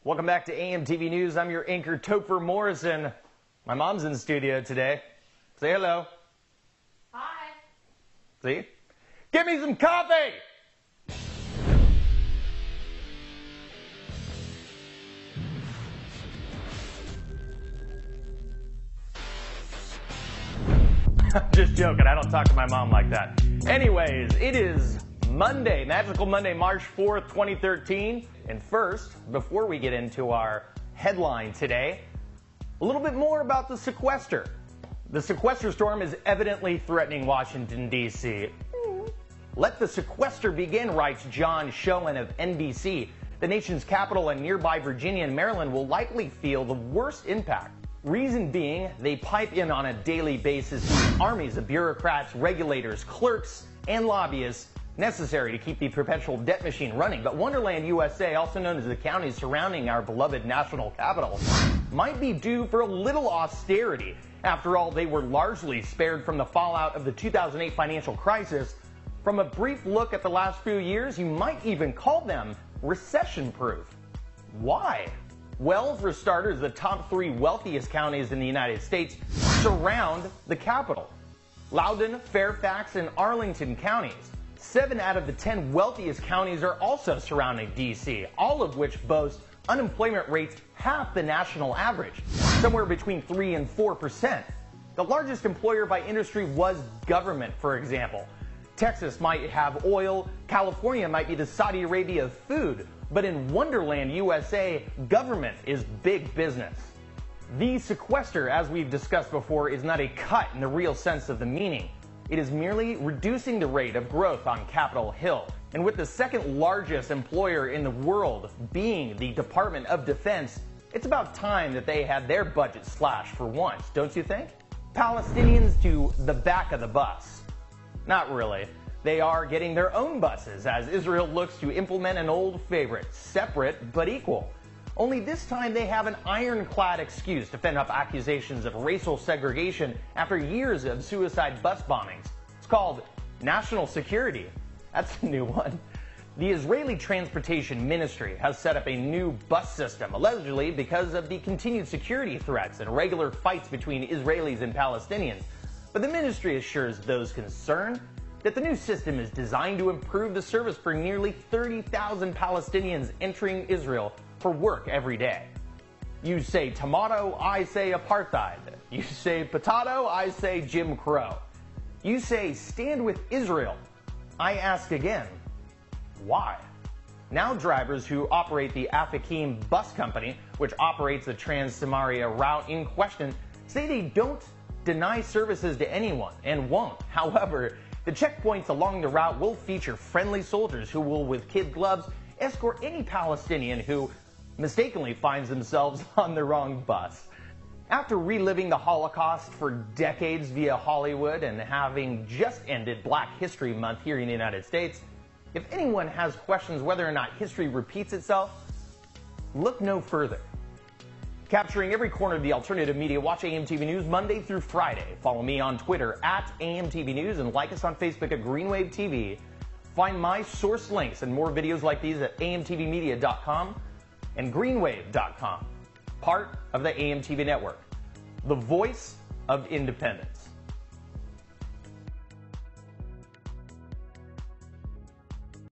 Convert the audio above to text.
Welcome back to AMTV News. I'm your anchor, Topher Morrison. My mom's in the studio today. Say hello. Hi. See? Give me some coffee! I'm just joking. I don't talk to my mom like that. Anyways, it is Monday, Magical Monday, March 4th, 2013. And first, before we get into our headline today, a little bit more about the sequester. The sequester storm is evidently threatening Washington, D.C. Let the sequester begin, writes John Schoen of NBC. The nation's capital and nearby Virginia and Maryland will likely feel the worst impact. Reason being, they pipe in on a daily basis armies of bureaucrats, regulators, clerks, and lobbyists necessary to keep the perpetual debt machine running. But Wonderland, USA, also known as the counties surrounding our beloved national capital, might be due for a little austerity. After all, they were largely spared from the fallout of the 2008 financial crisis. From a brief look at the last few years, you might even call them recession-proof. Why? Well, for starters, the top 3 wealthiest counties in the United States surround the capital: Loudoun, Fairfax, and Arlington counties. 7 out of the 10 wealthiest counties are also surrounding D.C., all of which boast unemployment rates half the national average, somewhere between 3 and 4%. The largest employer by industry was government, for example. Texas might have oil, California might be the Saudi Arabia of food, but in Wonderland, USA, government is big business. The sequester, as we've discussed before, is not a cut in the real sense of the meaning. It is merely reducing the rate of growth on Capitol Hill. And with the second largest employer in the world being the Department of Defense, it's about time that they had their budget slashed for once, don't you think? Palestinians to the back of the bus. Not really. They are getting their own buses as Israel looks to implement an old favorite, separate but equal. Only this time they have an ironclad excuse to fend off accusations of racial segregation after years of suicide bus bombings. It's called national security. That's a new one. The Israeli Transportation Ministry has set up a new bus system, allegedly because of the continued security threats and regular fights between Israelis and Palestinians. But the ministry assures those concerned that the new system is designed to improve the service for nearly 30,000 Palestinians entering Israel for work every day. You say tomato, I say apartheid. You say potato, I say Jim Crow. You say stand with Israel. I ask again, why? Now drivers who operate the Afikim Bus Company, which operates the Trans-Samaria route in question, say they don't deny services to anyone and won't. However, the checkpoints along the route will feature friendly soldiers who will, with kid gloves, escort any Palestinian who mistakenly finds themselves on the wrong bus. After reliving the Holocaust for decades via Hollywood and having just ended Black History Month here in the United States, if anyone has questions whether or not history repeats itself, look no further. Capturing every corner of the alternative media, watch AMTV News Monday through Friday. Follow me on Twitter at AMTV News and like us on Facebook at Greenwave TV. Find my source links and more videos like these at amtvmedia.com and greenwave.com. Part of the AMTV network. The voice of independence.